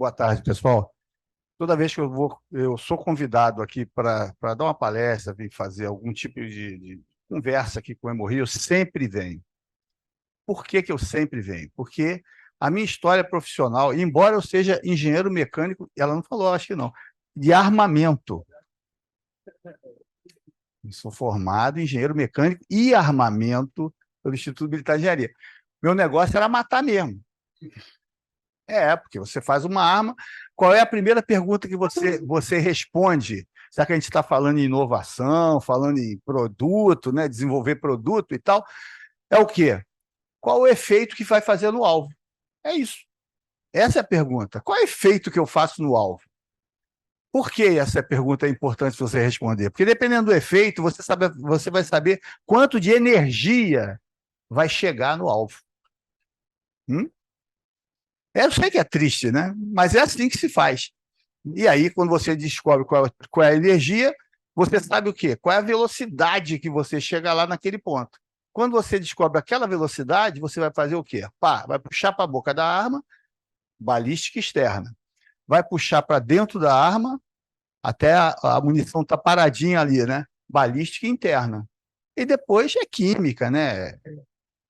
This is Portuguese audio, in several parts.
Boa tarde, pessoal. Toda vez que eu sou convidado aqui para dar uma palestra, vir fazer algum tipo de conversa aqui com o Hemorri, eu sempre venho. Por que que eu sempre venho? Porque a minha história profissional, embora eu seja engenheiro mecânico, ela não falou, acho que não, de armamento. Eu sou formado em engenheiro mecânico e armamento pelo Instituto Militar de Engenharia. Meu negócio era matar mesmo. Porque você faz uma arma, qual é a primeira pergunta que você responde? Já que a gente está falando em inovação, falando em produto, né, desenvolver produto e tal, é o quê? Qual o efeito que vai fazer no alvo? É isso. Essa é a pergunta. Qual é o efeito que eu faço no alvo? Por que essa pergunta é importante você responder? Porque dependendo do efeito, você vai saber quanto de energia vai chegar no alvo. Eu sei que é triste, né? Mas é assim que se faz. E aí, quando você descobre qual é a energia, você sabe o quê? Qual é a velocidade que você chega lá naquele ponto. Quando você descobre aquela velocidade, você vai fazer o quê? Pá, vai puxar para a boca da arma, balística externa. Vai puxar para dentro da arma, até a munição tá paradinha ali, né? Balística interna. E depois é química, né?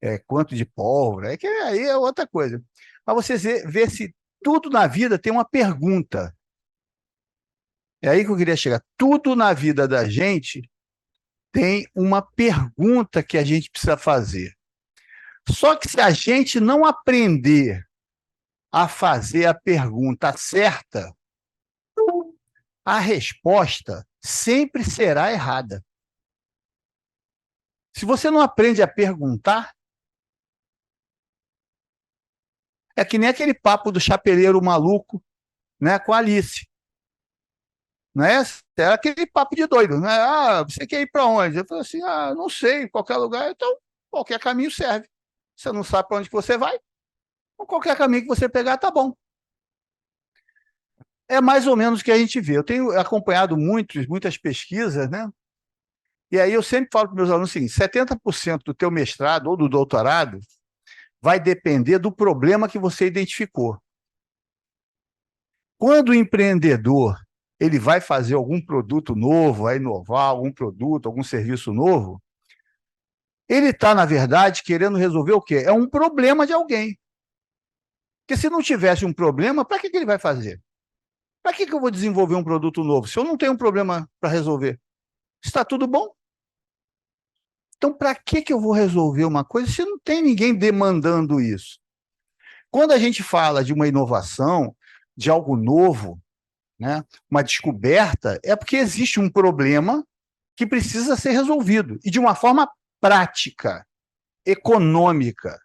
É quanto de pólvora, que aí é outra coisa. Mas você vê se tudo na vida tem uma pergunta. É aí que eu queria chegar. Tudo na vida da gente tem uma pergunta que a gente precisa fazer. Só que se a gente não aprender a fazer a pergunta certa, a resposta sempre será errada. Se você não aprende a perguntar, é que nem aquele papo do chapeleiro maluco, né, com a Alice. Não é? Era aquele papo de doido, né? Ah, você quer ir para onde? Eu falei assim, não sei, qualquer lugar, então qualquer caminho serve. Você não sabe para onde que você vai? Qualquer caminho que você pegar, tá bom. É mais ou menos o que a gente vê. Eu tenho acompanhado muitas pesquisas, né? E aí eu sempre falo para meus alunos o seguinte: 70% do teu mestrado ou do doutorado vai depender do problema que você identificou. Quando o empreendedor ele vai fazer algum produto novo, vai inovar algum produto, algum serviço novo, ele está, na verdade, querendo resolver o quê? É um problema de alguém. Porque se não tivesse um problema, para que ele vai fazer? Para que eu vou desenvolver um produto novo se eu não tenho um problema para resolver? Está tudo bom? Então, para que eu vou resolver uma coisa se não tem ninguém demandando isso? Quando a gente fala de uma inovação, de algo novo, né, uma descoberta, é porque existe um problema que precisa ser resolvido, e de uma forma prática, econômica.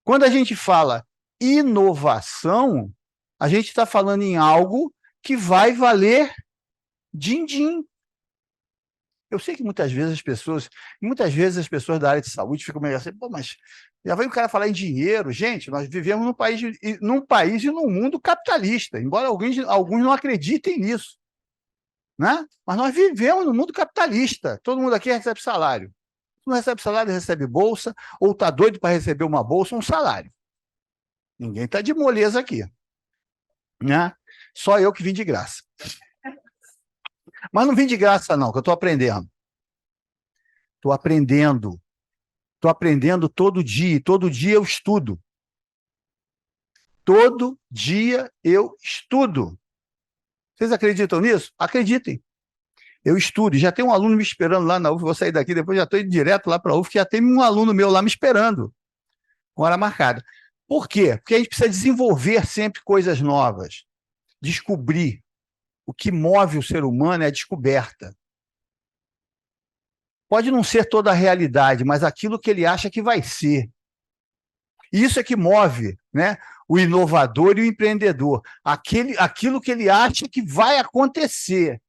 Quando a gente fala inovação, a gente está falando em algo que vai valer din-din. Eu sei que muitas vezes as pessoas da área de saúde ficam meio assim, pô, mas já vem o cara falar em dinheiro. Gente, nós vivemos num país e num mundo capitalista, embora alguns não acreditem nisso, né? Mas nós vivemos no mundo capitalista. Todo mundo aqui recebe salário. Se não recebe salário, recebe bolsa, ou está doido para receber uma bolsa, um salário. Ninguém está de moleza aqui, né? Só eu que vim de graça. Mas não vim de graça, não, que eu estou aprendendo. Estou aprendendo. Estou aprendendo todo dia, e todo dia eu estudo. Todo dia eu estudo. Vocês acreditam nisso? Acreditem. Eu estudo. Já tem um aluno me esperando lá na UF, vou sair daqui, depois já estou indo direto lá para a UF, que já tem um aluno meu lá me esperando, com hora marcada. Por quê? Porque a gente precisa desenvolver sempre coisas novas, descobrir. O que move o ser humano é a descoberta. Pode não ser toda a realidade, mas aquilo que ele acha que vai ser. E isso é que move, né, o inovador e o empreendedor. Aquilo que ele acha que vai acontecer.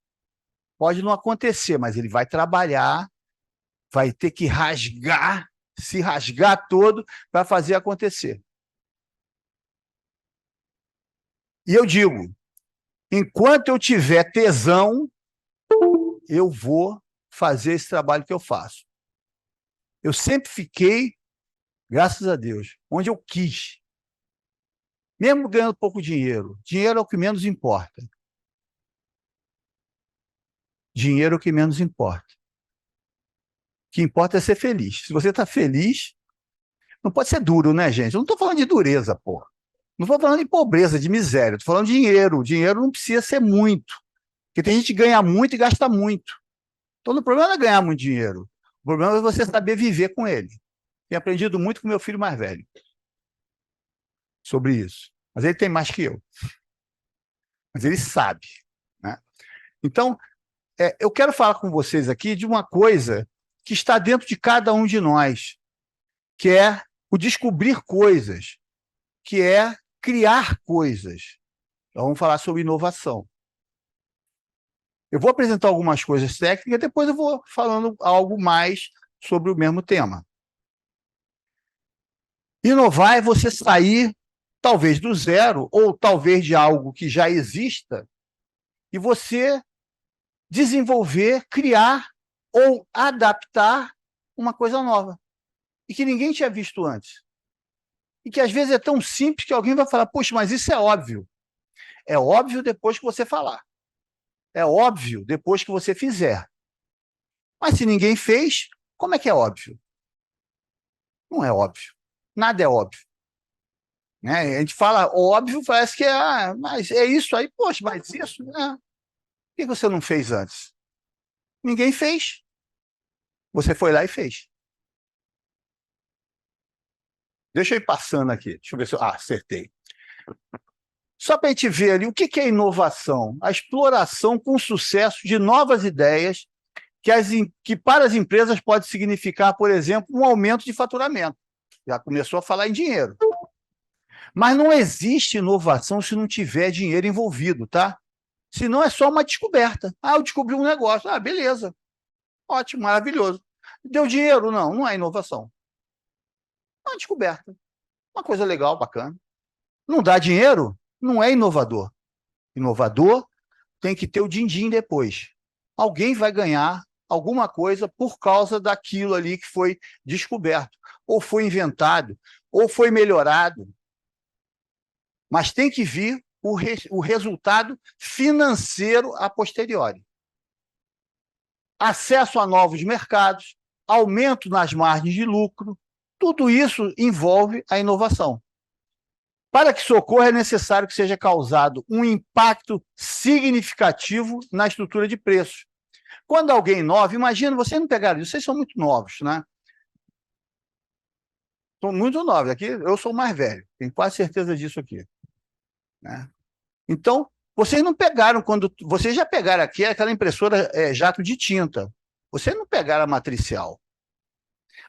Pode não acontecer, mas ele vai trabalhar, vai ter que se rasgar todo para fazer acontecer. E eu digo, enquanto eu tiver tesão, eu vou fazer esse trabalho que eu faço. Eu sempre fiquei, graças a Deus, onde eu quis. Mesmo ganhando pouco dinheiro, dinheiro é o que menos importa. Dinheiro é o que menos importa. O que importa é ser feliz. Se você está feliz, não pode ser duro, né, gente? Eu não estou falando de dureza, pô. Não estou falando de pobreza, de miséria. Estou falando de dinheiro. O dinheiro não precisa ser muito. Porque tem gente que ganha muito e gasta muito. Então, o problema não é ganhar muito dinheiro. O problema é você saber viver com ele. Tenho aprendido muito com meu filho mais velho sobre isso. Mas ele tem mais que eu. Mas ele sabe, né? Então, eu quero falar com vocês aqui de uma coisa que está dentro de cada um de nós, que é o descobrir coisas, que é criar coisas. Então, vamos falar sobre inovação. Eu vou apresentar algumas coisas técnicas, depois eu vou falando algo mais sobre o mesmo tema. Inovar é você sair, talvez do zero, ou talvez de algo que já exista, e você desenvolver, criar ou adaptar uma coisa nova, e que ninguém tinha visto antes. E que às vezes é tão simples que alguém vai falar, poxa, mas isso é óbvio. É óbvio depois que você falar. É óbvio depois que você fizer. Mas se ninguém fez, como é que é óbvio? Não é óbvio. Nada é óbvio. Né? A gente fala óbvio, parece que mas é isso aí, poxa, mas isso, né? Por que você não fez antes? Ninguém fez. Você foi lá e fez. Deixa eu ir passando aqui. Deixa eu ver se eu... acertei. Só para a gente ver ali o que é inovação. A exploração com sucesso de novas ideias que para as empresas pode significar, por exemplo, um aumento de faturamento. Já começou a falar em dinheiro. Mas não existe inovação se não tiver dinheiro envolvido, tá? Senão é só uma descoberta. Eu descobri um negócio. Beleza. Ótimo, maravilhoso. Deu dinheiro? Não, não é inovação. É uma descoberta. Uma coisa legal, bacana. Não dá dinheiro? Não é inovador. Inovador tem que ter o din-din depois. Alguém vai ganhar alguma coisa por causa daquilo ali que foi descoberto, ou foi inventado, ou foi melhorado. Mas tem que vir o resultado financeiro a posteriori. Acesso a novos mercados, aumento nas margens de lucro, tudo isso envolve a inovação. Para que isso ocorra, é necessário que seja causado um impacto significativo na estrutura de preços. Quando alguém inova, imagina, vocês não pegaram isso, vocês são muito novos, né? São muito novos. Aqui eu sou mais velho, tenho quase certeza disso aqui. Né? Então, vocês não pegaram quando. Vocês já pegaram aqui aquela impressora jato de tinta. Vocês não pegaram a matricial.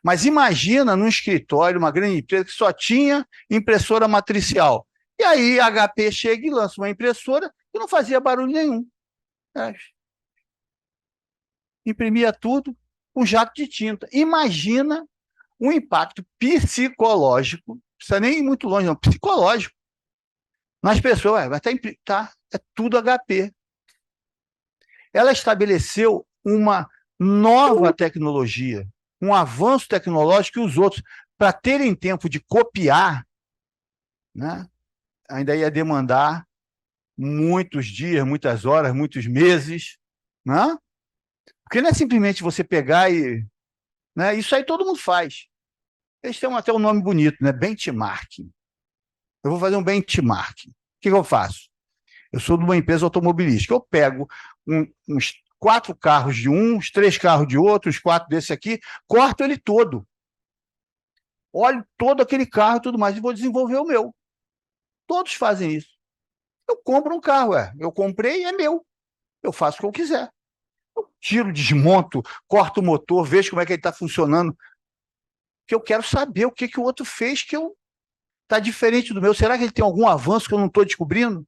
Mas imagina num escritório, uma grande empresa que só tinha impressora matricial. E aí a HP chega e lança uma impressora que não fazia barulho nenhum. Imprimia tudo com jato de tinta. Imagina um impacto psicológico, não precisa nem ir muito longe, não, psicológico, nas pessoas. É tudo HP. Ela estabeleceu uma nova tecnologia, um avanço tecnológico que os outros, para terem tempo de copiar, né, ainda ia demandar muitos dias, muitas horas, muitos meses, né? Porque não é simplesmente você pegar e... Né, isso aí todo mundo faz. Eles têm até um nome bonito, né? Benchmarking. Eu vou fazer um benchmarking. O que eu faço? Eu sou de uma empresa automobilística. Eu pego uns 4 carros de uns 3 carros de outros, 4 desse aqui, corto ele todo. Olho todo aquele carro e tudo mais, e vou desenvolver o meu. Todos fazem isso. Eu compro um carro, eu comprei, é meu. Eu faço o que eu quiser. Eu tiro, desmonto, corto o motor, vejo como é que ele está funcionando. Porque eu quero saber o que o outro fez que está diferente do meu. Será que ele tem algum avanço que eu não estou descobrindo?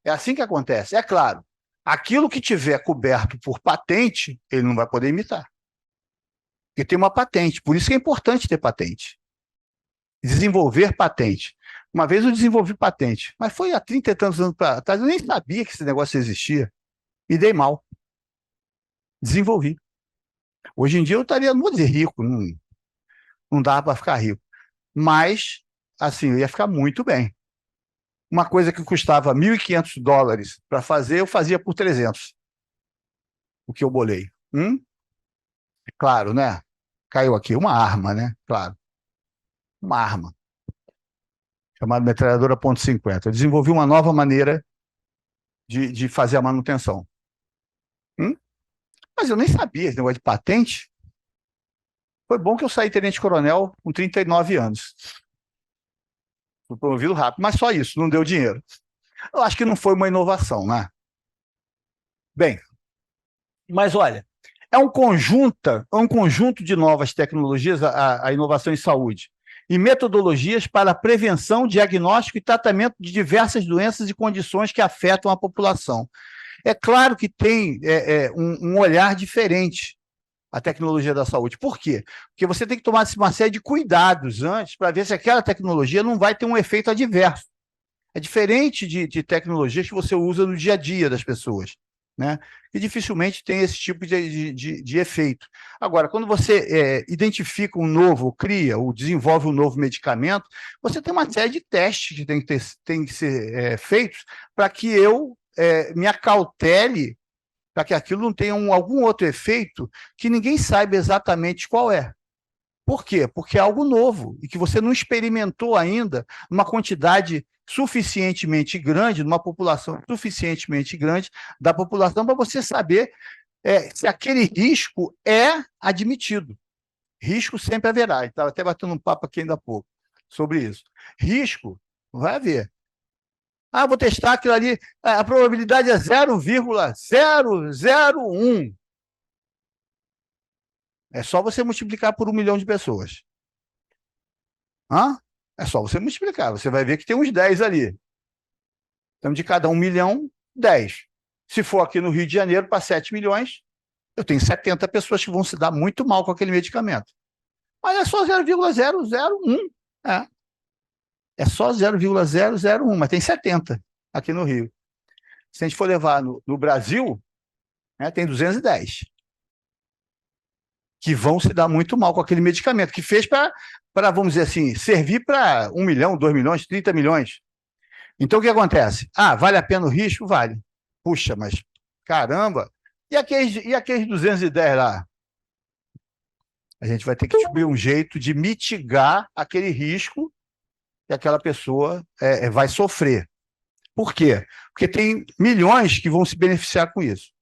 É assim que acontece. É claro, aquilo que tiver coberto por patente, ele não vai poder imitar. Porque tem uma patente. Por isso que é importante ter patente. Desenvolver patente. Uma vez eu desenvolvi patente, mas foi há 30 e tantos anos atrás, eu nem sabia que esse negócio existia. E dei mal. Desenvolvi. Hoje em dia eu estaria, não vou dizer rico, não dava para ficar rico. Mas, assim, eu ia ficar muito bem. Uma coisa que custava $1.500 para fazer, eu fazia por 300, o que eu bolei. Claro, né? Caiu aqui uma arma, né? Claro, uma arma, chamada metralhadora .50. Eu desenvolvi uma nova maneira de fazer a manutenção. Mas eu nem sabia esse negócio de patente. Foi bom que eu saí tenente-coronel com 39 anos. Fui promovido rápido, mas só isso, não deu dinheiro. Eu acho que não foi uma inovação, né? Bem, mas olha, é um conjunto de novas tecnologias, a inovação em saúde, e metodologias para a prevenção, diagnóstico e tratamento de diversas doenças e condições que afetam a população. É claro que tem um olhar diferente a tecnologia da saúde. Por quê? Porque você tem que tomar uma série de cuidados antes para ver se aquela tecnologia não vai ter um efeito adverso. É diferente de tecnologias que você usa no dia a dia das pessoas, né? E dificilmente tem esse tipo de efeito. Agora, quando você identifica um novo, cria ou desenvolve um novo medicamento, você tem uma série de testes que tem que ser feitos para que eu me acautele para que aquilo não tenha algum outro efeito que ninguém saiba exatamente qual é. Por quê? Porque é algo novo e que você não experimentou ainda numa quantidade suficientemente grande, numa população suficientemente grande da população para você saber se aquele risco é admitido. Risco sempre haverá. Estava até batendo um papo aqui ainda há pouco sobre isso. Risco vai haver. Ah, vou testar aquilo ali. A probabilidade é 0,001. É só você multiplicar por 1 milhão de pessoas. É só você multiplicar. Você vai ver que tem uns 10 ali. Então, de cada 1 milhão, 10. Se for aqui no Rio de Janeiro, para 7 milhões, eu tenho 70 pessoas que vão se dar muito mal com aquele medicamento. Mas é só 0,001. É, é só 0,001, mas tem 70 aqui no Rio. Se a gente for levar no Brasil, tem 210 que vão se dar muito mal com aquele medicamento, que fez para, vamos dizer assim, servir para 1 milhão, 2 milhões, 30 milhões. Então, o que acontece? Vale a pena o risco? Vale. Puxa, mas caramba! E aqueles 210 lá? A gente vai ter que descobrir um jeito de mitigar aquele risco que aquela pessoa vai sofrer. Por quê? Porque tem milhões que vão se beneficiar com isso.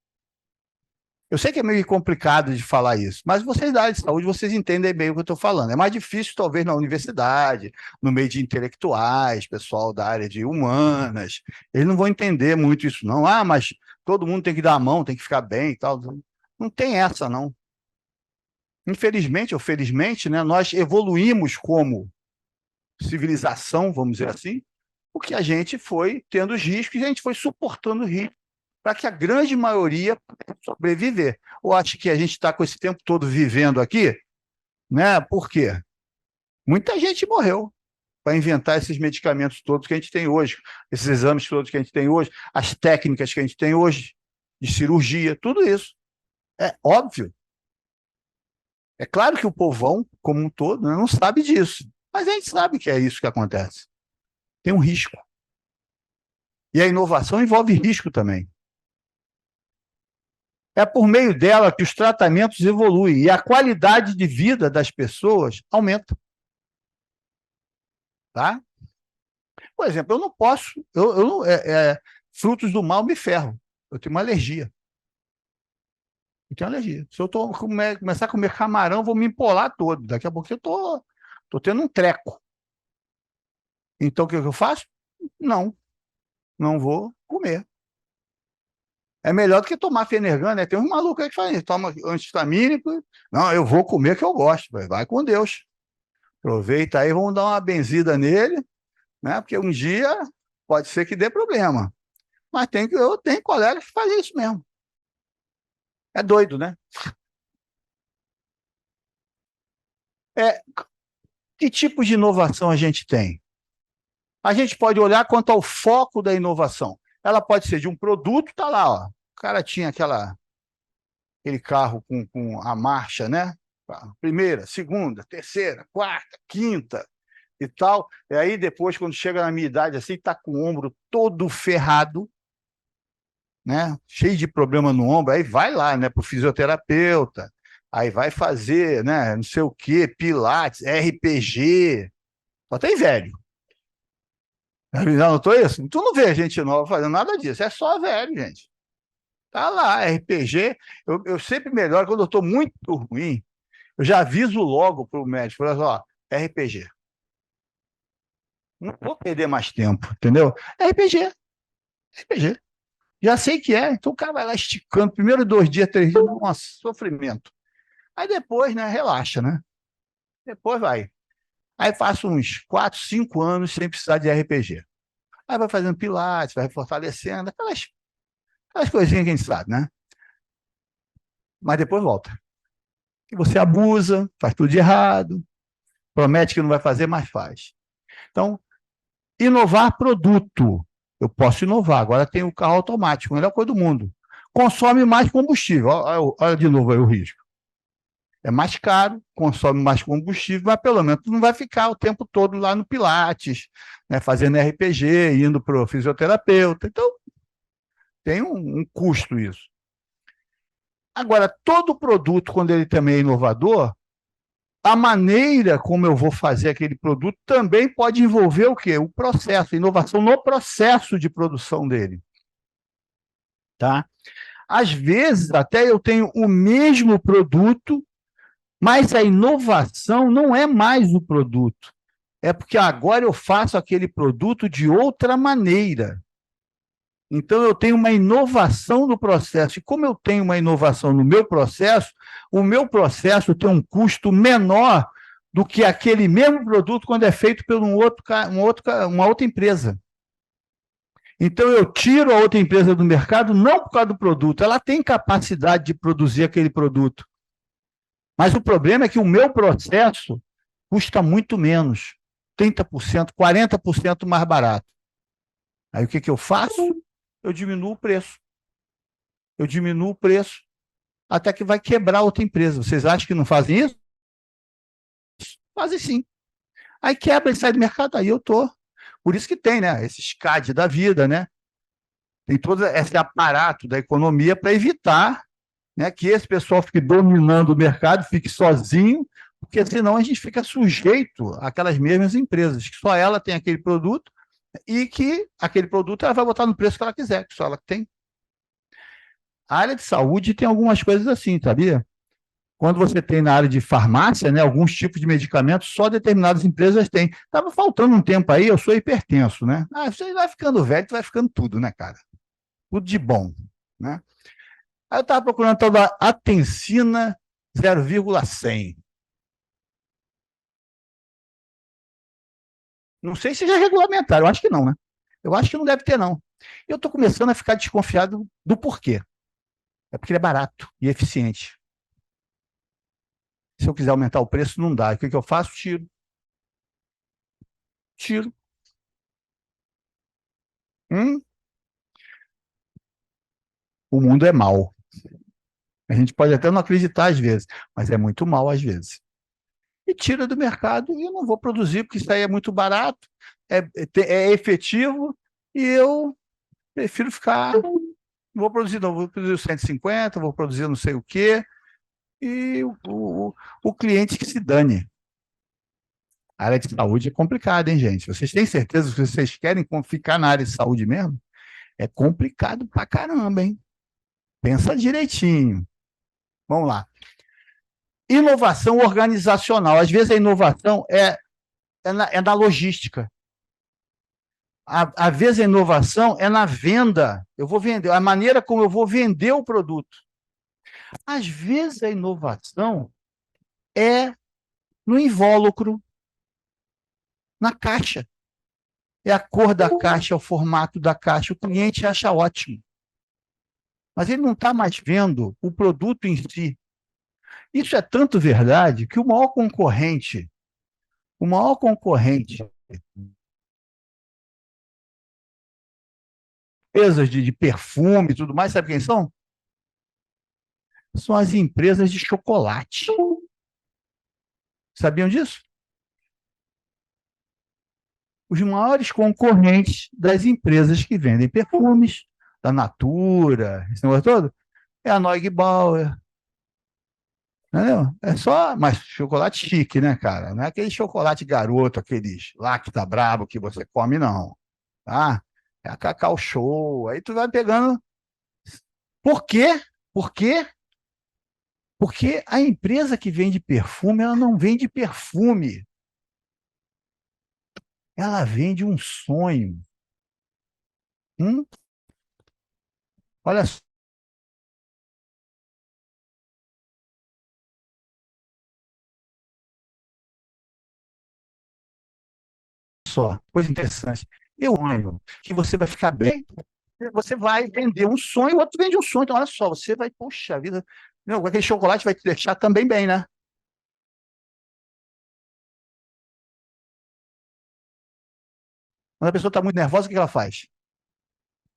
Eu sei que é meio complicado de falar isso, mas vocês da área de saúde, vocês entendem bem o que eu estou falando. É mais difícil, talvez, na universidade, no meio de intelectuais, pessoal da área de humanas. Eles não vão entender muito isso, não. Mas todo mundo tem que dar a mão, tem que ficar bem e tal. Não tem essa, não. Infelizmente ou felizmente, né, nós evoluímos como civilização, vamos dizer assim, porque a gente foi tendo os riscos e a gente foi suportando os riscos para que a grande maioria pudesse sobreviver. Ou acho que a gente está com esse tempo todo vivendo aqui, né? Por quê? Muita gente morreu para inventar esses medicamentos todos que a gente tem hoje, esses exames todos que a gente tem hoje, as técnicas que a gente tem hoje, de cirurgia, tudo isso. É óbvio. É claro que o povão, como um todo, né, não sabe disso, mas a gente sabe que é isso que acontece. Tem um risco. E a inovação envolve risco também. É por meio dela que os tratamentos evoluem e a qualidade de vida das pessoas aumenta. Tá? Por exemplo, eu não posso, eu não, frutos do mal me ferram. Eu tenho uma alergia. Eu tenho alergia. Se eu começar a comer camarão, eu vou me empolar todo. Daqui a pouco eu tô tendo um treco. Então, o que eu faço? Não vou comer. É melhor do que tomar Fenergan, né? Tem uns malucos aí que fazem isso, toma anti-histamínico. Não, eu vou comer que eu gosto. Vai com Deus. Aproveita aí, vamos dar uma benzida nele, né? Porque um dia pode ser que dê problema. Mas eu tenho colegas que fazem isso mesmo. É doido, né? Que tipo de inovação a gente tem? A gente pode olhar quanto ao foco da inovação. Ela pode ser de um produto, tá lá, ó. O cara tinha aquele carro com a marcha, né? Primeira, segunda, terceira, quarta, quinta. e tal. E aí depois, quando chega na minha idade, assim, tá com o ombro todo ferrado, né? Cheio de problema no ombro, aí vai lá, né, pro fisioterapeuta, aí vai fazer, né, não sei o quê, pilates, RPG, só tem velho. Já notou isso? Tu não vê gente nova fazendo nada disso, é só velho, gente. Tá lá, RPG, eu sempre melhoro, quando eu tô muito ruim, eu já aviso logo pro médico, olha só, RPG. Não vou perder mais tempo, entendeu? RPG, RPG. Já sei que é, então o cara vai lá esticando, primeiro 2 dias, 3 dias, nossa, sofrimento. Aí depois, né, relaxa, né? Depois vai. Aí faço uns 4, 5 anos sem precisar de RPG. Aí vai fazendo pilates, vai fortalecendo, aquelas coisinhas que a gente sabe, né? Mas depois volta. E você abusa, faz tudo de errado, promete que não vai fazer, mas faz. Então, inovar produto. Eu posso inovar. Agora tem o carro automático, a melhor coisa do mundo. Consome mais combustível. Olha de novo aí o risco. É mais caro, consome mais combustível, mas pelo menos não vai ficar o tempo todo lá no Pilates, né, fazendo RPG, indo para o fisioterapeuta. Então, tem um custo isso. Agora, todo produto, quando ele também é inovador, a maneira como eu vou fazer aquele produto também pode envolver o quê? O processo, a inovação no processo de produção dele. Tá? Às vezes, até eu tenho o mesmo produto, mas a inovação não é mais o produto. É porque agora eu faço aquele produto de outra maneira. Então, eu tenho uma inovação no processo. E como eu tenho uma inovação no meu processo, o meu processo tem um custo menor do que aquele mesmo produto quando é feito por uma outra empresa. Então, eu tiro a outra empresa do mercado não por causa do produto, ela tem capacidade de produzir aquele produto. Mas o problema é que o meu processo custa muito menos, 30%, 40% mais barato. Aí o que eu faço? Eu diminuo o preço. Eu diminuo o preço até que vai quebrar outra empresa. Vocês acham que não fazem isso? Fazem sim. Aí quebra e sai do mercado, aí eu tô. Por isso que tem, né? Esses CAD da vida, né? Tem todo esse aparato da economia para evitar, né, que esse pessoal fique dominando o mercado, fique sozinho, porque senão a gente fica sujeito àquelas mesmas empresas, que só ela tem aquele produto e que aquele produto ela vai botar no preço que ela quiser, que só ela tem. A área de saúde tem algumas coisas assim, sabia? Quando você tem na área de farmácia, né, alguns tipos de medicamentos, só determinadas empresas têm. Estava faltando um tempo aí, eu sou hipertenso, né? Ah, você vai ficando velho, tu vai ficando tudo, né, cara? Tudo de bom, né? Aí eu estava procurando tal da Atencina 0,100. Não sei se já regulamentaram, eu acho que não, né? Eu acho que não deve ter, não. Eu estou começando a ficar desconfiado do porquê. É porque ele é barato e eficiente. Se eu quiser aumentar o preço, não dá. O que eu faço? Tiro. Tiro. Hum, o mundo é mau. A gente pode até não acreditar às vezes, mas é muito mal às vezes. E tira do mercado e eu não vou produzir, porque isso aí é muito barato, é efetivo, e eu prefiro ficar. Não vou produzir, não, vou produzir o 150, vou produzir não sei o quê, e o cliente que se dane. A área de saúde é complicada, hein, gente? Vocês têm certeza que vocês querem ficar na área de saúde mesmo? É complicado pra caramba, hein? Pensa direitinho. Vamos lá. Inovação organizacional. Às vezes a inovação é na logística. Às vezes a inovação é na venda. Eu vou vender, a maneira como eu vou vender o produto. Às vezes a inovação é no invólucro, na caixa. É a cor da caixa, é o formato da caixa. O cliente acha ótimo. Mas ele não está mais vendo o produto em si. Isso é tanto verdade que o maior concorrente, empresas de perfume e tudo mais, sabe quem são? São as empresas de chocolate. Sabiam disso? os maiores concorrentes das empresas que vendem perfumes, da Natura, esse negócio todo, é a Neugebauer, entendeu? É só, mas chocolate chique, né, cara? Não é aquele chocolate garoto, aqueles lá que tá brabo que você come, não. Tá? É a Cacau Show. Aí tu vai pegando. Por quê? Por quê? Porque a empresa que vende perfume, ela não vende perfume. Ela vende um sonho. Hum? Olha só, coisa interessante. Eu sonho que você vai ficar bem, você vai vender um sonho, o outro vende um sonho. Então, olha só, você vai, puxa vida, não, aquele chocolate vai te deixar também bem, né? Quando a pessoa está muito nervosa, o que ela faz?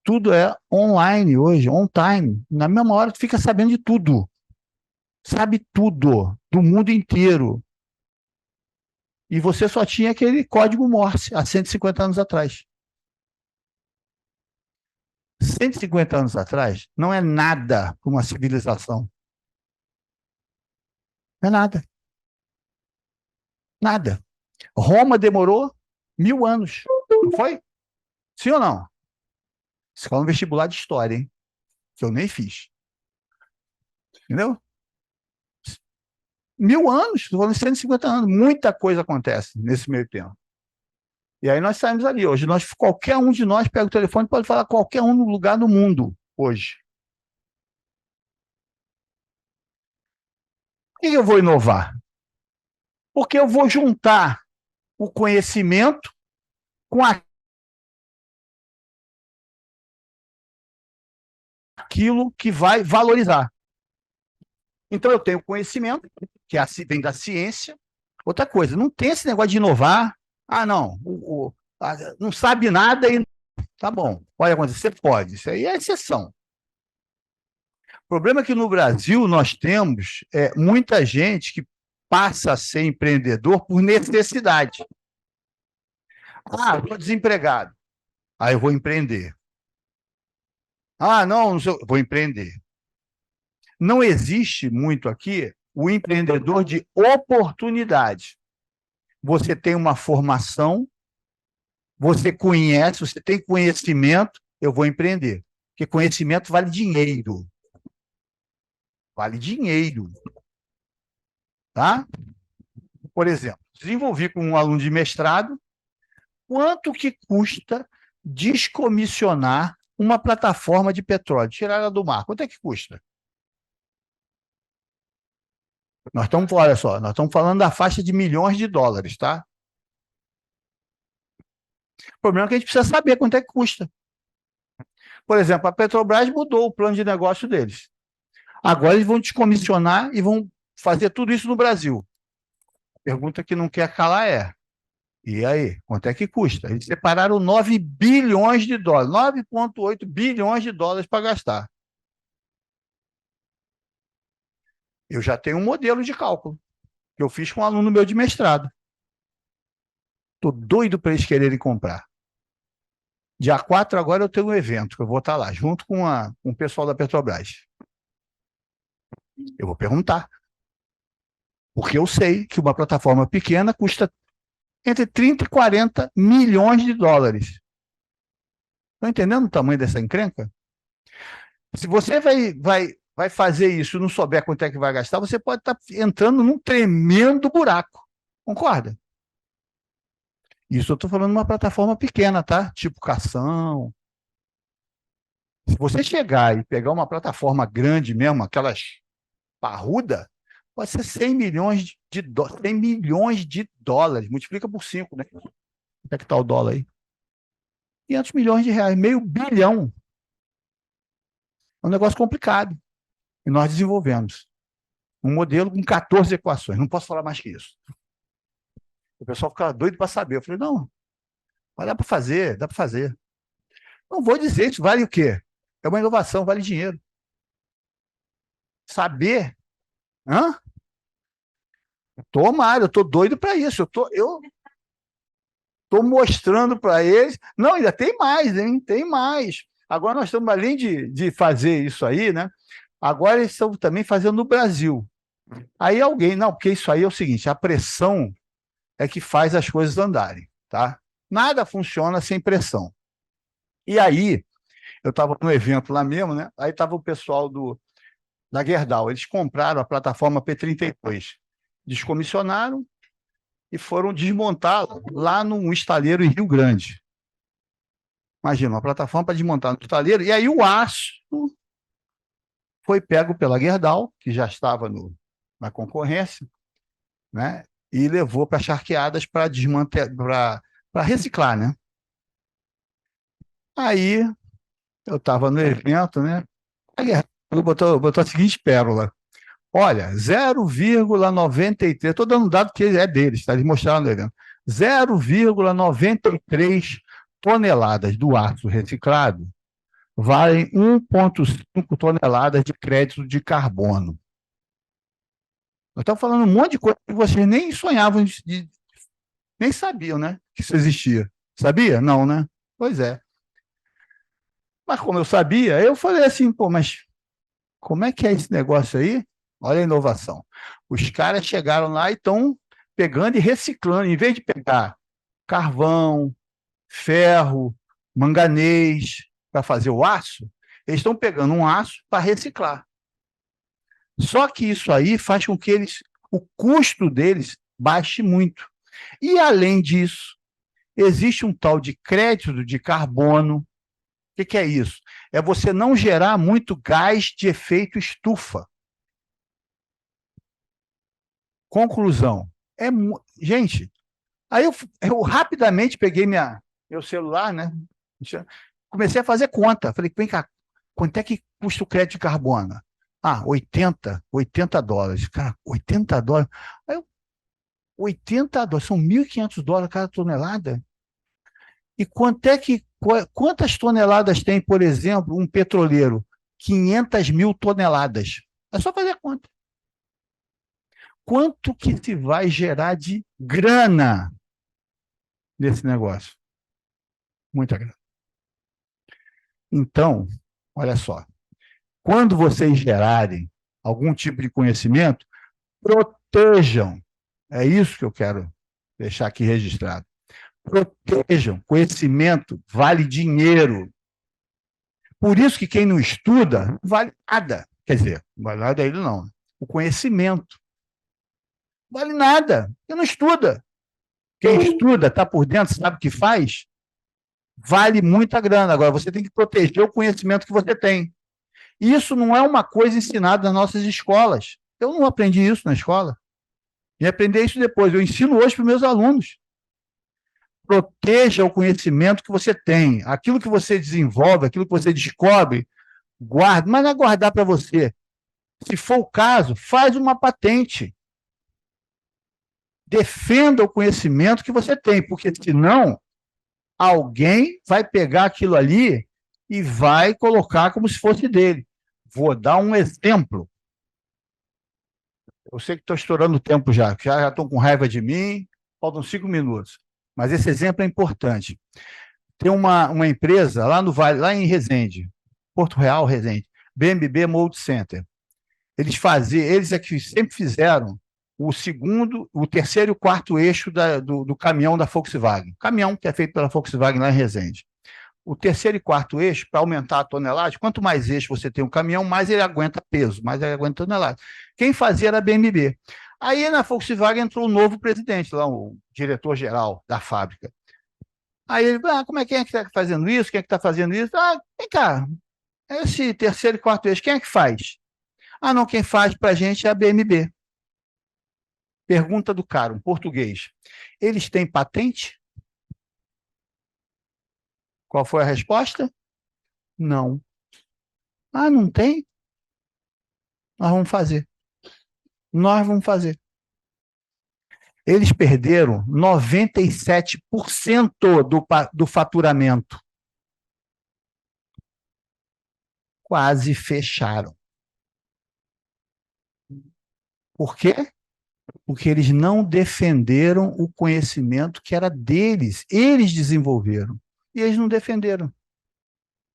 Tudo é online hoje, on time. Na mesma hora, tu fica sabendo de tudo. Sabe tudo, do mundo inteiro. E você só tinha aquele código Morse há 150 anos atrás. 150 anos atrás não é nada para uma civilização. Não é nada. Nada. Roma demorou 1000 anos. Não foi? Sim ou não? Escola no vestibular de história, hein? Que eu nem fiz. Entendeu? 1000 anos, estou falando de 150 anos. Muita coisa acontece nesse meio tempo. E aí nós saímos ali. Hoje, qualquer um de nós pega o telefone e pode falar qualquer um no lugar do mundo, hoje. Por que eu vou inovar? Porque eu vou juntar o conhecimento com aquilo que vai valorizar. Então, eu tenho conhecimento, que vem da ciência. Outra coisa, não tem esse negócio de inovar. Ah, não, não sabe nada e tá bom, pode acontecer? Pode. Isso aí é exceção. O problema é que no Brasil nós temos muita gente que passa a ser empreendedor por necessidade. Ah, estou desempregado. Aí eu vou empreender. Ah, não, não sei, vou empreender. Não existe muito aqui o empreendedor de oportunidade. Você tem uma formação, você conhece, você tem conhecimento, eu vou empreender. Porque conhecimento vale dinheiro. Vale dinheiro, tá? Por exemplo, desenvolvi com um aluno de mestrado quanto que custa descomissionar uma plataforma de petróleo, tirar ela do mar. Quanto é que custa? Olha só, nós estamos falando da faixa de milhões de dólares, tá? O problema é que a gente precisa saber quanto é que custa. Por exemplo, a Petrobras mudou o plano de negócio deles. Agora eles vão descomissionar e vão fazer tudo isso no Brasil. A pergunta que não quer calar é: e aí, quanto é que custa? Eles separaram 9 bilhões de dólares, 9,8 bilhões de dólares para gastar. Eu já tenho um modelo de cálculo que eu fiz com um aluno meu de mestrado. Estou doido para eles quererem comprar. Dia 4 agora eu tenho um evento, que eu vou estar lá, junto com o pessoal da Petrobras. Eu vou perguntar. Porque eu sei que uma plataforma pequena custa entre 30 e 40 milhões de dólares. Estão entendendo o tamanho dessa encrenca? Se você vai fazer isso e não souber quanto é que vai gastar, você pode estar entrando num tremendo buraco. Concorda? Isso eu estou falando de uma plataforma pequena, tá? Tipo Cação. Se você chegar e pegar uma plataforma grande mesmo, aquelas parruda, pode ser 100 milhões 100 milhões de dólares. Multiplica por 5, né? Quanto é que está o dólar aí? 500 milhões de reais, meio bilhão. É um negócio complicado. E nós desenvolvemos um modelo com 14 equações. Não posso falar mais que isso. O pessoal ficava doido para saber. Eu falei, não, mas dá para fazer, dá para fazer. Não vou dizer, isso vale o quê? É uma inovação, vale dinheiro. Saber, hã? Tomara, eu estou doido para isso. Estou mostrando para eles. Não, ainda tem mais, hein? Tem mais. Agora nós estamos, além de fazer isso aí, né? Agora eles estão também fazendo no Brasil. Aí alguém, não, porque isso aí é o seguinte: a pressão é que faz as coisas andarem, tá? Nada funciona sem pressão. E aí, eu estava no evento lá mesmo, né? Aí estava o pessoal da Gerdau. Eles compraram a plataforma P32, descomissionaram e foram desmontá-la lá num estaleiro em Rio Grande. Imagina, uma plataforma para desmontar no estaleiro, e aí o aço foi pego pela Gerdau, que já estava na concorrência, né? E levou para charqueadas para desmantelar, para reciclar, né? Aí eu estava no evento, né? A Gerdau botou a seguinte pérola. Olha, 0,93, estou dando um dado que é deles, tá? Eles mostraram no evento. 0,93 toneladas do aço reciclado valem 1,5 toneladas de crédito de carbono. Nós estamos falando um monte de coisa que vocês nem sonhavam, nem sabiam, né? Que isso existia. Sabia? Não, né? Pois é. Mas como eu sabia, eu falei assim, pô, mas como é que é esse negócio aí? Olha a inovação. Os caras chegaram lá e estão pegando e reciclando. Em vez de pegar carvão, ferro, manganês para fazer o aço, eles estão pegando um aço para reciclar. Só que isso aí faz com que o custo deles baixe muito. E, além disso, existe um tal de crédito de carbono. O que é isso? É você não gerar muito gás de efeito estufa. Conclusão. Gente, aí eu rapidamente peguei meu celular, né? Comecei a fazer conta. Falei, vem cá, quanto é que custa o crédito de carbono? Ah, $80 dólares. Cara, $80. Aí eu, $80, são $1.500 cada tonelada? E quantas toneladas tem, por exemplo, um petroleiro? 500 mil toneladas. É só fazer a conta. Quanto que se vai gerar de grana nesse negócio? Muita grana. Então, olha só, quando vocês gerarem algum tipo de conhecimento, protejam. É isso que eu quero deixar aqui registrado. Protejam. Conhecimento vale dinheiro. Por isso que quem não estuda não vale nada. Quer dizer, não vale nada ele não. O conhecimento não vale nada. Quem não estuda. Quem estuda, está por dentro, sabe o que faz, vale muita grana. Agora, você tem que proteger o conhecimento que você tem. Isso não é uma coisa ensinada nas nossas escolas. Eu não aprendi isso na escola. E aprender isso depois. Eu ensino hoje para os meus alunos. Proteja o conhecimento que você tem. Aquilo que você desenvolve, aquilo que você descobre, guarde, mas não é guardar para você. Se for o caso, faz uma patente. Defenda o conhecimento que você tem, porque senão alguém vai pegar aquilo ali e vai colocar como se fosse dele. Vou dar um exemplo. Eu sei que estou estourando o tempo já estão com raiva de mim, faltam 5 minutos. Mas esse exemplo é importante. Tem uma empresa lá no Vale, lá em Resende, Porto Real, Resende, BMB Mold Center. Eles é que sempre fizeram o segundo, o terceiro e o quarto eixo do caminhão da Volkswagen. Caminhão que é feito pela Volkswagen lá em Resende. O terceiro e quarto eixo, para aumentar a tonelagem, quanto mais eixo você tem um caminhão, mais ele aguenta peso, mais ele aguenta tonelagem. Quem fazia era a BMB. Aí na Volkswagen entrou o novo presidente, lá, o diretor-geral da fábrica. Aí ele, quem é que está fazendo isso? Quem é que está fazendo isso? Ah, vem cá, esse terceiro e quarto eixo, quem é que faz? Ah, não, quem faz para a gente é a BMB. Pergunta do cara, um português. Eles têm patente? Qual foi a resposta? Não. Ah, não tem? Nós vamos fazer. Nós vamos fazer. Eles perderam 97% do faturamento. Quase fecharam. Por quê? Porque eles não defenderam o conhecimento que era deles. Eles desenvolveram. E eles não defenderam.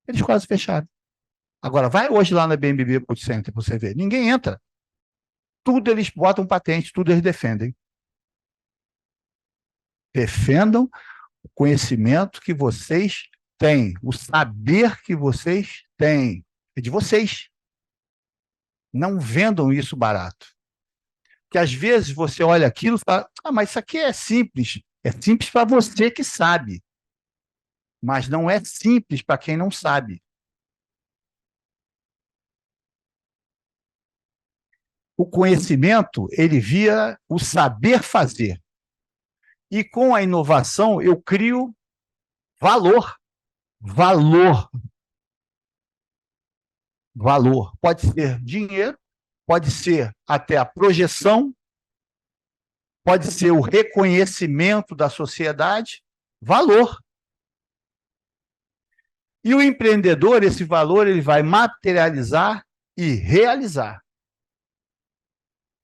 Eles quase fecharam. Agora, vai hoje lá na BNB Boot Center para você ver. Ninguém entra. Tudo eles botam patente, tudo eles defendem. Defendam o conhecimento que vocês têm, o saber que vocês têm. É de vocês. Não vendam isso barato. Que às vezes você olha aquilo e fala, mas isso aqui é simples. É simples para você que sabe. Mas não é simples para quem não sabe. O conhecimento, ele via o saber fazer. E com a inovação, eu crio valor. Valor. Valor. Pode ser dinheiro, pode ser até a projeção, pode ser o reconhecimento da sociedade. Valor. E o empreendedor, esse valor, ele vai materializar e realizar.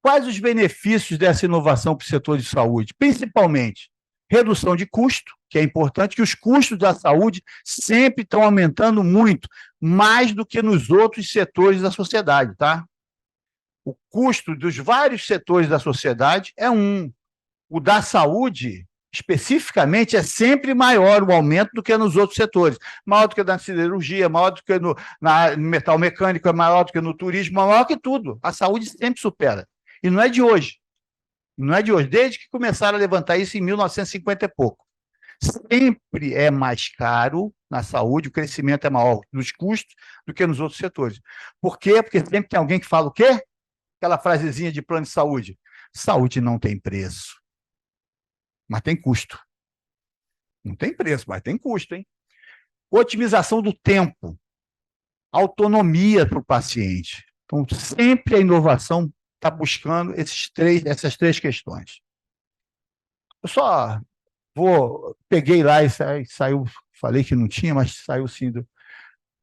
Quais os benefícios dessa inovação para o setor de saúde? Principalmente, redução de custo, que é importante, que os custos da saúde sempre estão aumentando muito, mais do que nos outros setores da sociedade, tá? O custo dos vários setores da sociedade é um. O da saúde, especificamente, é sempre maior o aumento do que nos outros setores. Maior do que na siderurgia, maior do que no metal mecânico, é maior do que no turismo, maior que tudo. A saúde sempre supera. E não é de hoje. Não é de hoje. Desde que começaram a levantar isso em 1950 e pouco. Sempre é mais caro na saúde, o crescimento é maior nos custos do que nos outros setores. Por quê? Porque sempre tem alguém que fala o quê? Aquela frasezinha de plano de saúde. Saúde não tem preço, mas tem custo. Não tem preço, mas tem custo, hein? Otimização do tempo, autonomia para o paciente. Então, sempre a inovação está buscando essas três questões. Eu só peguei lá e saiu, falei que não tinha, mas saiu sim.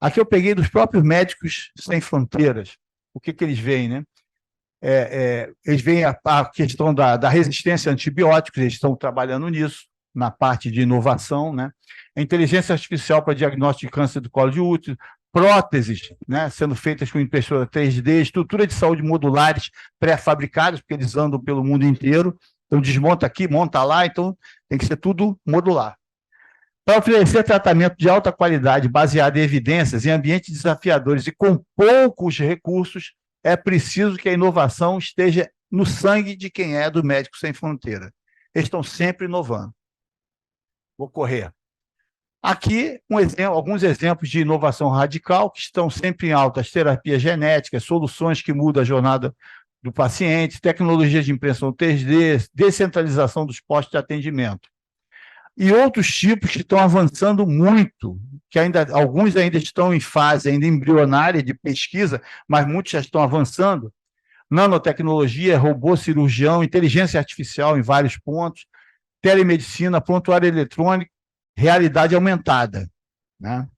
Aqui eu peguei dos próprios Médicos Sem Fronteiras. O que eles veem, né? Eles veem a questão da resistência a antibióticos, eles estão trabalhando nisso, na parte de inovação, né? A inteligência artificial para diagnóstico de câncer do colo de útero, próteses, né, sendo feitas com impressora 3D, estrutura de saúde modulares pré-fabricadas, porque eles andam pelo mundo inteiro, então desmonta aqui, monta lá, então tem que ser tudo modular. Para oferecer tratamento de alta qualidade, baseado em evidências, em ambientes desafiadores e com poucos recursos, é preciso que a inovação esteja no sangue de quem é do Médico Sem Fronteira. Eles estão sempre inovando. Vou correr. Aqui, alguns exemplos de inovação radical que estão sempre em alta: as terapias genéticas, soluções que mudam a jornada do paciente, tecnologias de impressão 3D, descentralização dos postos de atendimento. E outros tipos que estão avançando muito, que alguns ainda estão em fase ainda embrionária de pesquisa, mas muitos já estão avançando. Nanotecnologia, robô cirurgião, inteligência artificial em vários pontos, telemedicina, prontuário eletrônico, realidade aumentada, né?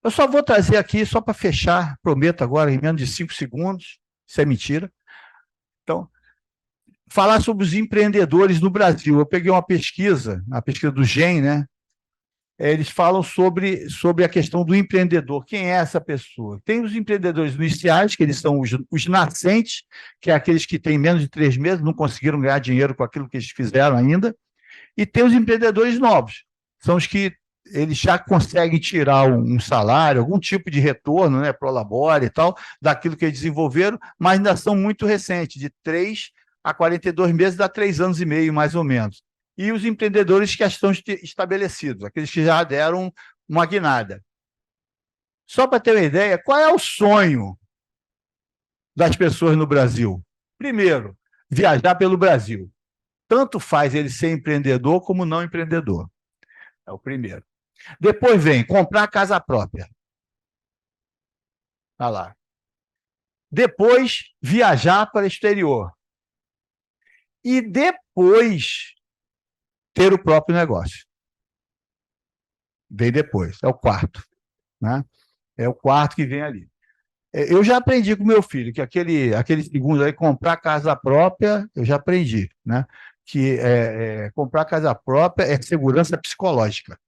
Eu só vou trazer aqui, só para fechar, prometo agora, em menos de 5 segundos, isso é mentira. Então, falar sobre os empreendedores no Brasil. Eu peguei uma pesquisa, a pesquisa do GEM, né? Eles falam sobre a questão do empreendedor. Quem é essa pessoa? Tem os empreendedores iniciais, que eles são os nascentes, que é aqueles que têm menos de 3 meses, não conseguiram ganhar dinheiro com aquilo que eles fizeram ainda. E tem os empreendedores novos, são os que eles já conseguem tirar um salário, algum tipo de retorno, né, prolabore e tal, daquilo que eles desenvolveram, mas ainda são muito recentes, de 3 a 42 meses, dá 3 anos e meio, mais ou menos. E os empreendedores que já estão estabelecidos, aqueles que já deram uma guinada. Só para ter uma ideia, qual é o sonho das pessoas no Brasil? Primeiro, viajar pelo Brasil. Tanto faz ele ser empreendedor como não empreendedor. É o primeiro. Depois vem comprar casa própria. Tá lá. Depois, viajar para o exterior. E depois, ter o próprio negócio. Vem depois. É o quarto, né? É o quarto que vem ali. Eu já aprendi com meu filho que aquele segundo aí, comprar casa própria, eu já aprendi, né? Que comprar casa própria é segurança psicológica,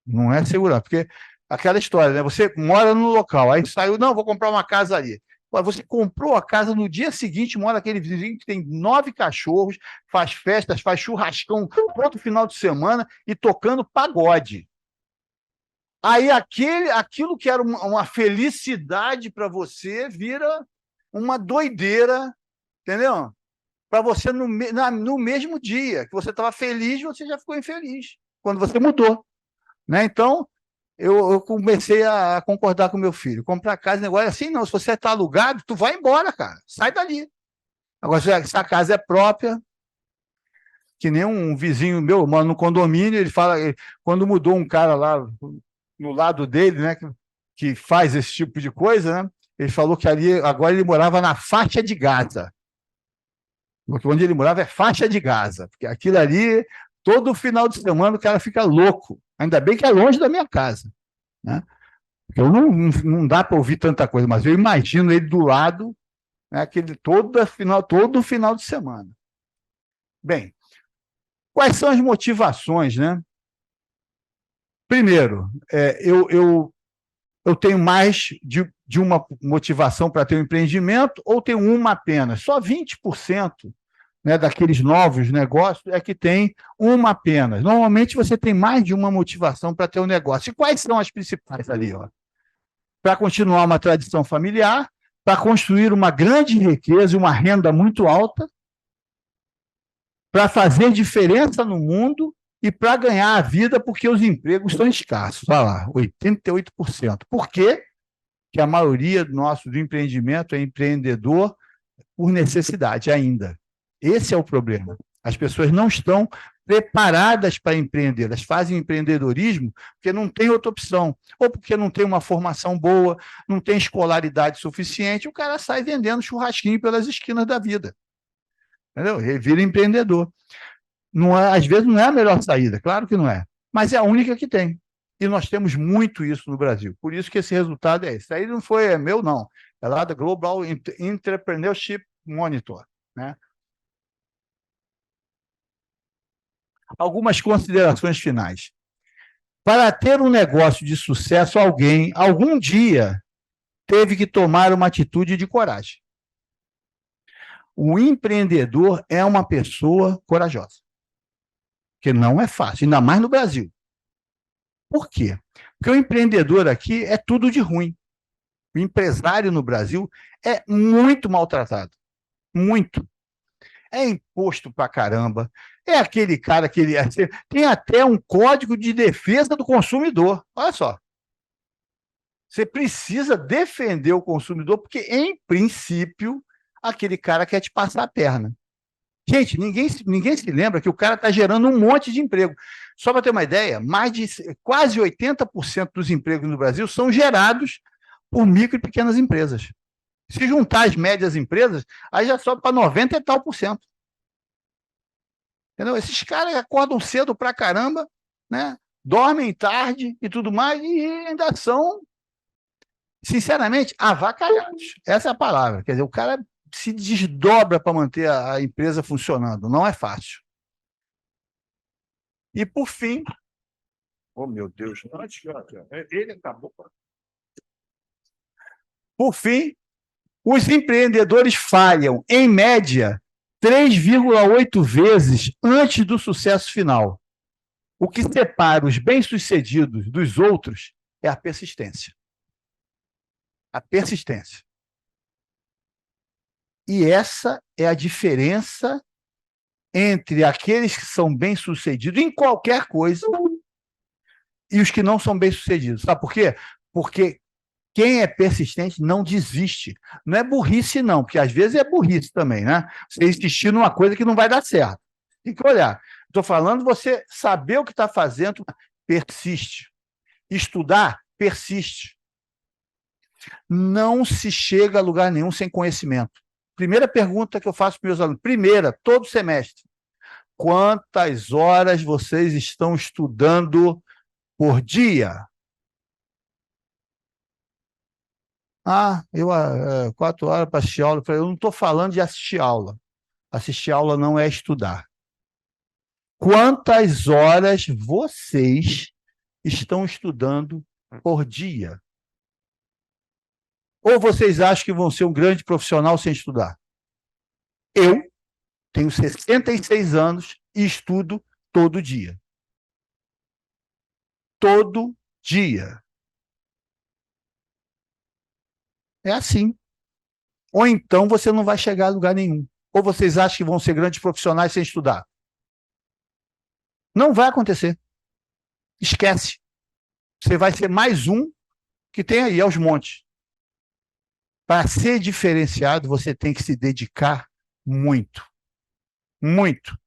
não é segurança, porque aquela história, né? Você mora no local, aí saiu, não, vou comprar uma casa ali. Pô, você comprou a casa, no dia seguinte mora aquele vizinho que tem 9 cachorros, faz festas, faz churrascão todo final de semana e tocando pagode. Aí aquilo que era uma felicidade para você vira uma doideira, entendeu? Para você no mesmo dia que você estava feliz, você já ficou infeliz quando você mudou, né? Então eu comecei a concordar com meu filho. Comprar casa, negócio é assim, não. Se você está alugado, tu vai embora, cara. Sai dali. Agora, se a casa é própria, que nem um vizinho meu, mora no condomínio, ele fala, quando mudou um cara lá no lado dele, né, que faz esse tipo de coisa, né? Ele falou que ali agora ele morava na faixa de Gaza. Porque onde ele morava é faixa de Gaza, porque aquilo ali, todo final de semana o cara fica louco. Ainda bem que é longe da minha casa, né? Porque eu não dá para ouvir tanta coisa, mas eu imagino ele do lado, né, aquele todo final de semana. Bem, quais são as motivações, né? Primeiro, eu tenho mais de uma motivação para ter um empreendimento ou tenho uma apenas? Só 20%, né, daqueles novos negócios é que tem uma apenas. Normalmente você tem mais de uma motivação para ter um negócio. E quais são as principais ali? Para continuar uma tradição familiar, para construir uma grande riqueza e uma renda muito alta, para fazer diferença no mundo e para ganhar a vida, porque os empregos são escassos. Olha lá, 88%. Por quê? Que a maioria do empreendimento é empreendedor por necessidade ainda. Esse é o problema. As pessoas não estão preparadas para empreender. Elas fazem empreendedorismo porque não tem outra opção, ou porque não tem uma formação boa, não tem escolaridade suficiente, o cara sai vendendo churrasquinho pelas esquinas da vida. Entendeu? Ele vira empreendedor. Não é, às vezes não é a melhor saída, claro que não é, mas é a única que tem. E nós temos muito isso no Brasil. Por isso que esse resultado é esse. Aí não foi meu, não. É lá da Global Entrepreneurship Monitor, né? Algumas considerações finais. Para ter um negócio de sucesso, alguém, algum dia, teve que tomar uma atitude de coragem. O empreendedor é uma pessoa corajosa, que não é fácil, ainda mais no Brasil. Por quê? Porque o empreendedor aqui é tudo de ruim. O empresário no Brasil é muito maltratado. Muito. É imposto pra caramba. É aquele cara que ele tem até um código de defesa do consumidor. Olha só. Você precisa defender o consumidor, porque, em princípio, aquele cara quer te passar a perna. Gente, ninguém se lembra que o cara está gerando um monte de emprego. Só para ter uma ideia, mais de quase 80% dos empregos no Brasil são gerados por micro e pequenas empresas. Se juntar as médias empresas, aí já sobe para 90 e tal por cento. Entendeu? Esses caras acordam cedo pra caramba, né? Dormem tarde e tudo mais, e ainda são, sinceramente, avacalhados. Essa é a palavra. Quer dizer, o cara se desdobra para manter a empresa funcionando. Não é fácil. E, por fim, oh, meu Deus, ele acabou. Por fim, os empreendedores falham, em média, 3,8 vezes antes do sucesso final. O que separa os bem-sucedidos dos outros é a persistência. A persistência. E essa é a diferença entre aqueles que são bem-sucedidos em qualquer coisa e os que não são bem-sucedidos. Sabe por quê? Porque quem é persistente não desiste. Não é burrice, não, porque às vezes é burrice também, né? Você insistir numa coisa que não vai dar certo. Tem que olhar. Estou falando você saber o que está fazendo, persiste. Estudar, persiste. Não se chega a lugar nenhum sem conhecimento. Primeira pergunta que eu faço para meus alunos, primeira, todo semestre. Quantas horas vocês estão estudando por dia? Eu 4 horas para assistir aula. Eu falei, eu não estou falando de assistir aula. Assistir aula não é estudar. Quantas horas vocês estão estudando por dia? Ou vocês acham que vão ser um grande profissional sem estudar? Eu tenho 66 anos e estudo todo dia. Todo dia. É assim. Ou então você não vai chegar a lugar nenhum. Ou vocês acham que vão ser grandes profissionais sem estudar? Não vai acontecer. Esquece. Você vai ser mais um que tem aí aos montes. Para ser diferenciado, você tem que se dedicar muito. Muito.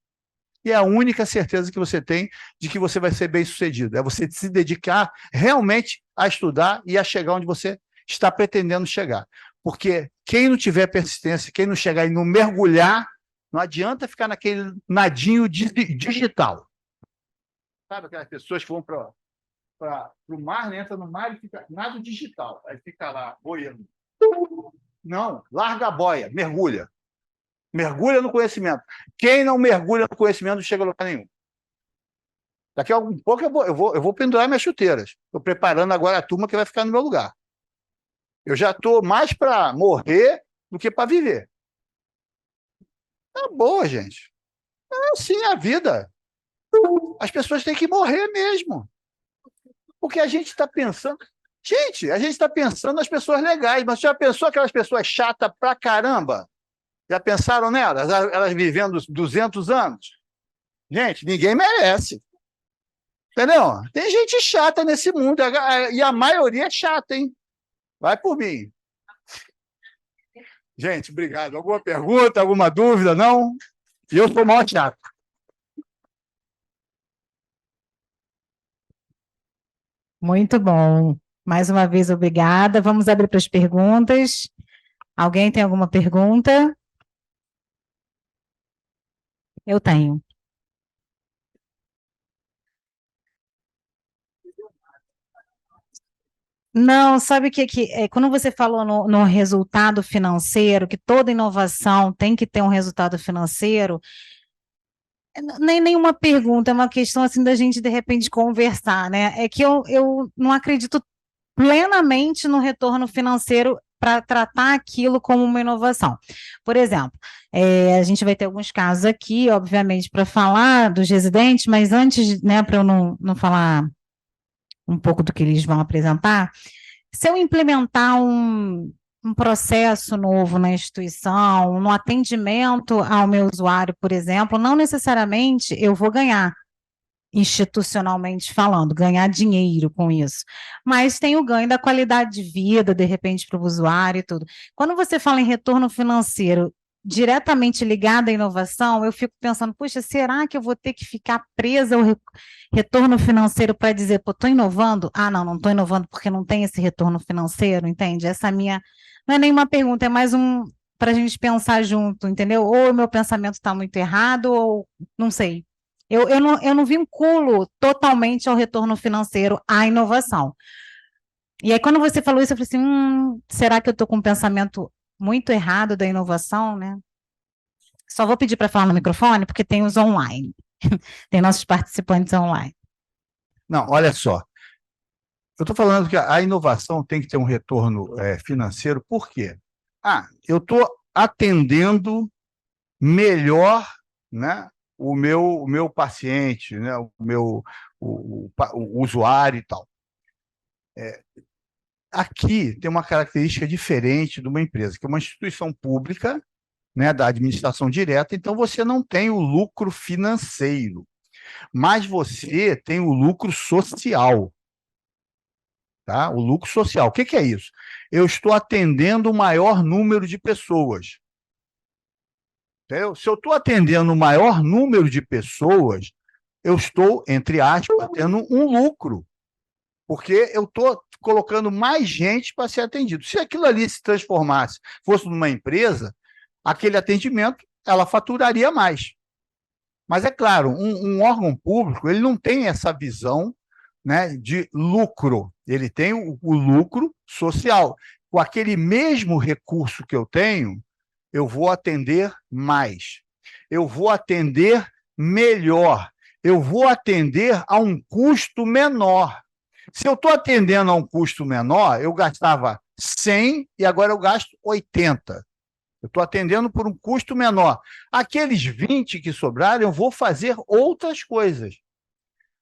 E é a única certeza que você tem de que você vai ser bem-sucedido. É você se dedicar realmente a estudar e a chegar onde você está pretendendo chegar. Porque quem não tiver persistência, quem não chegar e não mergulhar, não adianta ficar naquele nadinho digital. Sabe aquelas pessoas que vão para o mar, né? Entra no mar e fica nada digital. Aí fica lá, boiando. Não, larga a boia, mergulha. Mergulha no conhecimento. Quem não mergulha no conhecimento não chega a lugar nenhum. Daqui a um pouco eu vou pendurar minhas chuteiras. Estou preparando agora a turma que vai ficar no meu lugar. Eu já estou mais para morrer do que para viver. Tá boa, gente. É assim a vida. As pessoas têm que morrer mesmo. Porque a gente está pensando. Gente, a gente está pensando nas pessoas legais, mas já pensou aquelas pessoas chatas pra caramba? Já pensaram nelas? Elas vivendo 200 anos? Gente, ninguém merece. Entendeu? Tem gente chata nesse mundo, e a maioria é chata, hein? Vai por mim. Gente, obrigado. Alguma pergunta, alguma dúvida? Não? Eu sou maior chato. Muito bom. Mais uma vez, obrigada. Vamos abrir para as perguntas. Alguém tem alguma pergunta? Eu tenho. Não, sabe o que é, quando você falou no resultado financeiro, que toda inovação tem que ter um resultado financeiro, nem nenhuma pergunta, é uma questão assim da gente de repente conversar, né? É que eu não acredito plenamente no retorno financeiro para tratar aquilo como uma inovação. Por exemplo, a gente vai ter alguns casos aqui, obviamente, para falar dos residentes, mas antes, né, para eu não falar um pouco do que eles vão apresentar, se eu implementar um processo novo na instituição, no atendimento ao meu usuário, por exemplo, não necessariamente eu vou ganhar, institucionalmente falando, ganhar dinheiro com isso, mas tem o ganho da qualidade de vida, de repente, para o usuário e tudo. Quando você fala em retorno financeiro diretamente ligado à inovação, eu fico pensando, puxa, será que eu vou ter que ficar presa ao retorno financeiro para dizer, pô, estou inovando? Ah, não estou inovando porque não tem esse retorno financeiro, entende? Essa minha, não é nenhuma pergunta, é mais para a gente pensar junto, entendeu? Ou o meu pensamento está muito errado, ou não sei. Eu não vinculo totalmente ao retorno financeiro à inovação. E aí, quando você falou isso, eu falei assim, será que eu estou com um pensamento muito errado da inovação, né? Só vou pedir para falar no microfone, porque tem os online. Tem nossos participantes online. Não, olha só. Eu estou falando que a inovação tem que ter um retorno financeiro, por quê? Eu estou atendendo melhor, né, o meu paciente, né, o usuário e tal. Aqui tem uma característica diferente de uma empresa, que é uma instituição pública, né, da administração direta, então você não tem o lucro financeiro, mas você tem o lucro social. Tá? O lucro social. O que é isso? Eu estou atendendo o maior número de pessoas. Entendeu? Se eu estou atendendo o maior número de pessoas, eu estou, entre aspas, tendo um lucro, porque eu estou colocando mais gente para ser atendido. Se aquilo ali se transformasse, fosse numa empresa, aquele atendimento, ela faturaria mais. Mas é claro, um órgão público, ele não tem essa visão, né, de lucro, ele tem o lucro social, com aquele mesmo recurso que eu tenho, eu vou atender mais, eu vou atender melhor, eu vou atender a um custo menor. Se eu estou atendendo a um custo menor, eu gastava 100 e agora eu gasto 80. Eu estou atendendo por um custo menor. Aqueles 20 que sobrarem, eu vou fazer outras coisas.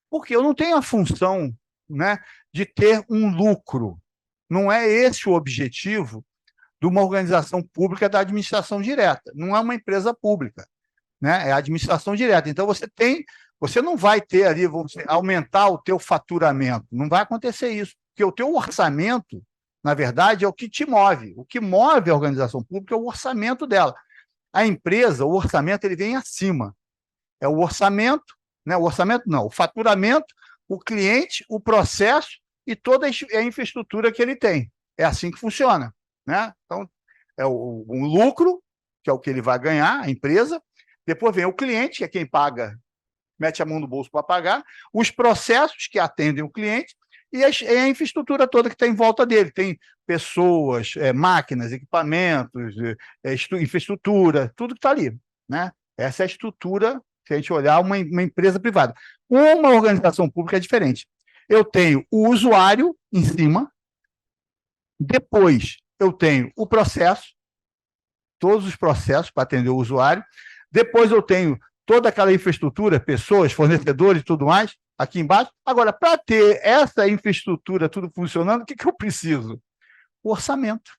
Porque eu não tenho a função, né, de ter um lucro. Não é esse o objetivo de uma organização pública da administração direta. Não é uma empresa pública, né? É a administração direta. Então, você não vai ter ali, vamos dizer, aumentar o teu faturamento. Não vai acontecer isso. Porque o teu orçamento, na verdade, é o que te move. O que move a organização pública é o orçamento dela. A empresa, o orçamento, ele vem acima. É o orçamento, né? O orçamento não, o faturamento, o cliente, o processo e toda a infraestrutura que ele tem. É assim que funciona, né? Então, é o lucro, que é o que ele vai ganhar, a empresa. Depois vem o cliente, que é quem paga, mete a mão no bolso para pagar, os processos que atendem o cliente e a infraestrutura toda que está em volta dele. Tem pessoas, máquinas, equipamentos, infraestrutura, tudo que está ali, né? Essa é a estrutura, se a gente olhar uma empresa privada. Uma organização pública é diferente. Eu tenho o usuário em cima, depois eu tenho o processo, todos os processos para atender o usuário, depois eu tenho toda aquela infraestrutura, pessoas, fornecedores e tudo mais, aqui embaixo. Agora, para ter essa infraestrutura tudo funcionando, o que eu preciso? O orçamento.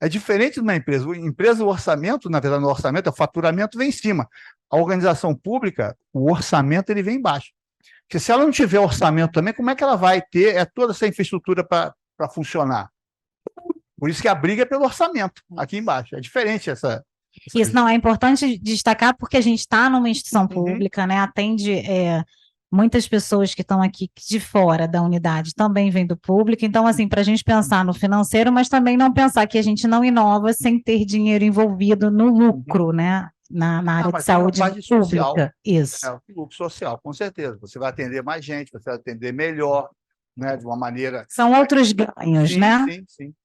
É diferente de uma empresa. O orçamento, na verdade, no orçamento, o faturamento vem em cima. A organização pública, o orçamento ele vem embaixo. Porque se ela não tiver orçamento também, como é que ela vai ter toda essa infraestrutura para funcionar? Por isso que a briga é pelo orçamento, aqui embaixo. É diferente essa. Isso não é importante destacar porque a gente está numa instituição pública, né? Atende muitas pessoas que estão aqui de fora da unidade também vêm do público. Então, assim, para a gente pensar no financeiro, mas também não pensar que a gente não inova sem ter dinheiro envolvido no lucro, né? Na área de saúde pública. Social. Isso. É o lucro social, com certeza. Você vai atender mais gente, você vai atender melhor, né? De uma maneira. São outros ganhos, sim, né? Sim, sim.